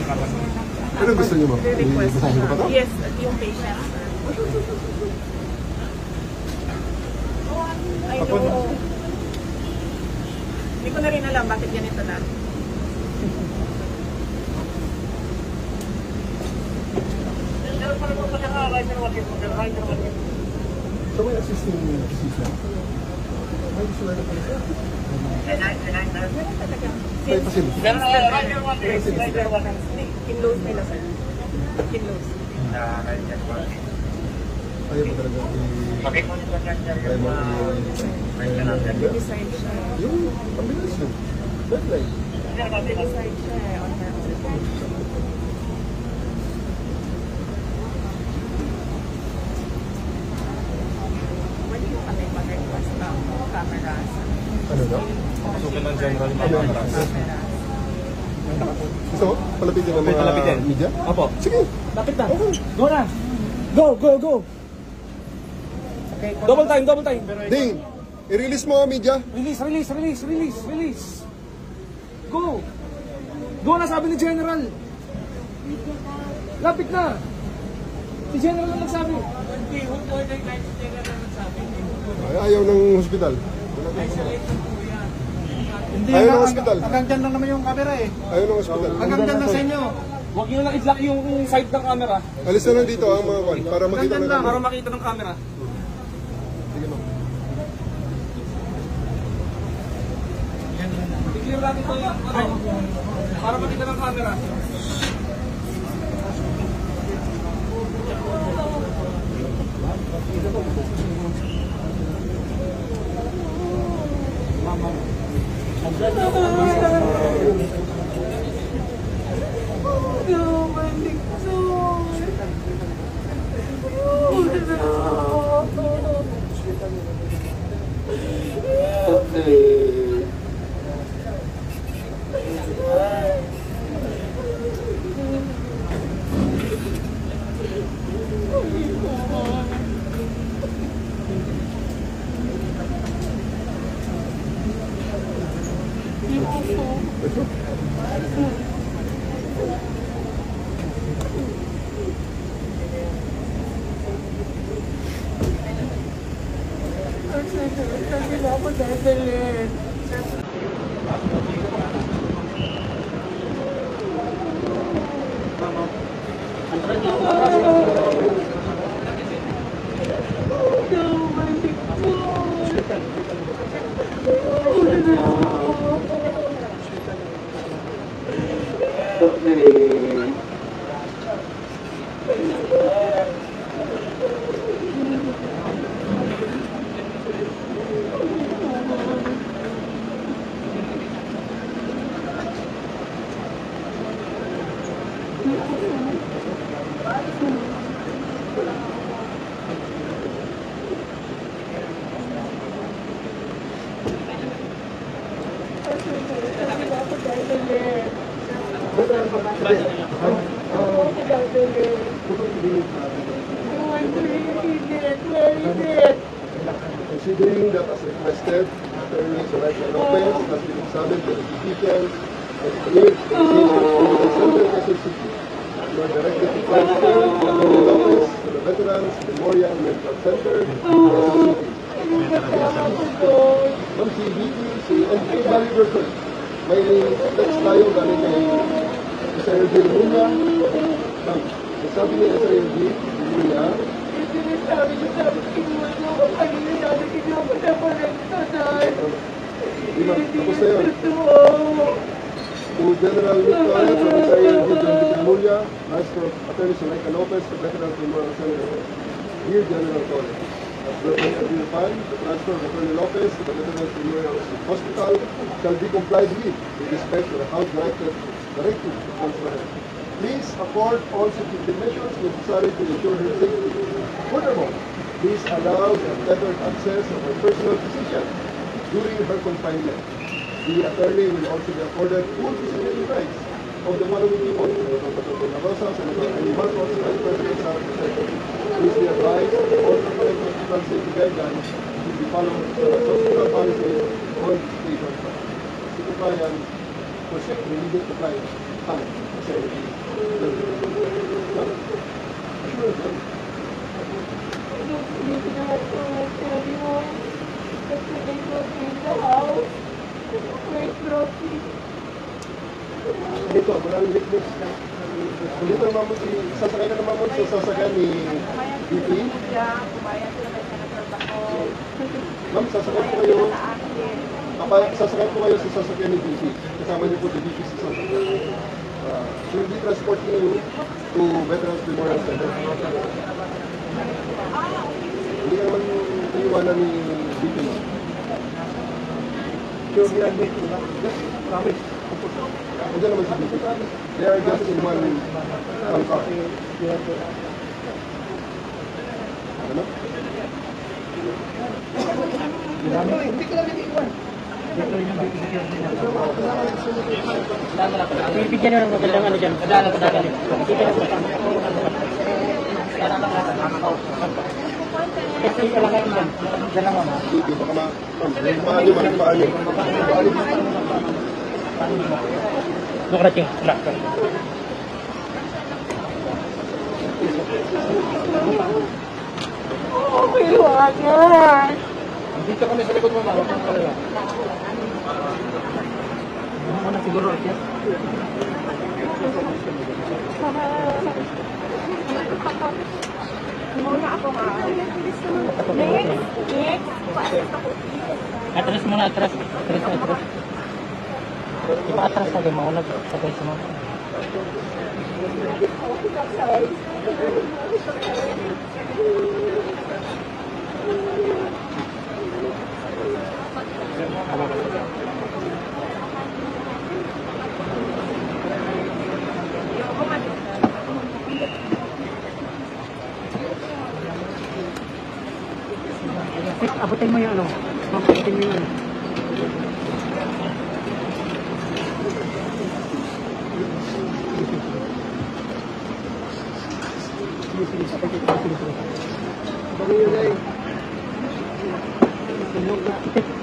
Ano gusto niyo, ma'am? Request Basahin ko pa to? Yes, yung patient. I know. Hindi ko na rin alam bakit ganito na. So may assisting physician? Ay, gusto na pala siya. Meron talaga. May facility. Kinlose nila, sir. Kinlose. Ayaw mo talaga Decide siya. yung ambulance yun. Deadline. Decide siya on her own. Pwede mo kami mag-request ng cameras. Ano daw? Pasukin ng general mga Gusto mo? Palapitin ng mga media? Opo. Sige. Lapit na. Go na. Go, go, go. Okay. Double time, double time. Ding, i-release mo ang media. Release, release, release, release, release. Go. Go na, sabi ni General. Lapit na. Si General lang nagsabi. Ayaw ng hospital. Hindi, Ayaw ng hospital. hanggang dyan lang naman yung camera eh. Ayaw ng hospital. Hanggang dyan lang sa inyo. Huwag nyo lang i-block yung side ng camera. Alis na lang dito ang mga kwan para makita Hanggang ng lang, para camera. makita ng camera. Sige, ma'am. I-clear natin ito yung para makita ng camera. Considering that as requested, Attorney Zoraida Lopez has been examined by the physician and cleared to receive the Center City. You are directed to transfer Attorney Lopez to the Veterans Memorial Medical Center, Quezon City. Ma'am, si VP, si NP Baliburton, may text tayo galing kay Sir Eugene Luna. Ma'am, sabi ni Sir Eugene Luna, tapos na yun. To General Victoria, from Sir Eugene Luna, Master Attorney Zoraida Lopez, to Veterans Memorial Center. Dear General Torres, as the fund, the transfer of Attorney Lopez to the Veterans Memorial Hospital shall be complied with respect to the House Directive to transfer. Please afford all security measures necessary to ensure her safety. Furthermore, please allow the unfettered access of her personal physician during her confinement. The attorney will also be afforded full visibility rights of the following people: Senator Rosa, Senator Amy Marcos, Vice President Sara Duterte. Please be advised that all proposed hospital safety guidelines should be followed so that hospital policies on station. Si compliance, immediate compliance, time, Dito, maraming witness. Dito naman mo, sasakay ka naman mo sa sasakyan ni BP. Kumayan sila kayo sa nagtrabaho. Ma'am, sasakay po kayo. Sa akin. Sasakay po kayo sa sasakyan ni BP. Kasama niyo po si BP sa sasakyan. Will be transporting you to Veterans Memorial Center. Hindi ka naman iniwanan ni BP, ma'am. Sure, ginagawin ko lang. Yes, promise. Nandiyan naman si BP. They are just in one car. Ano? Hindi ko lang iniwan. Bibigyan nyo ng magandang ano dyan. Padala. Kasi ka lang kayo dyan. Dyan lang mama. Sige, baka paano. Doon ka na ting. Dito kami sa likod mo, mama. Huwag kang kalala. Ano mo na siguro, Artia? Muna ako nga. Next. Atras muna, atras. Atras. Iba atras lagi, maunag. Sabay sa mga. Abutin mo yung ano. Abutin mo yung ano. Sige.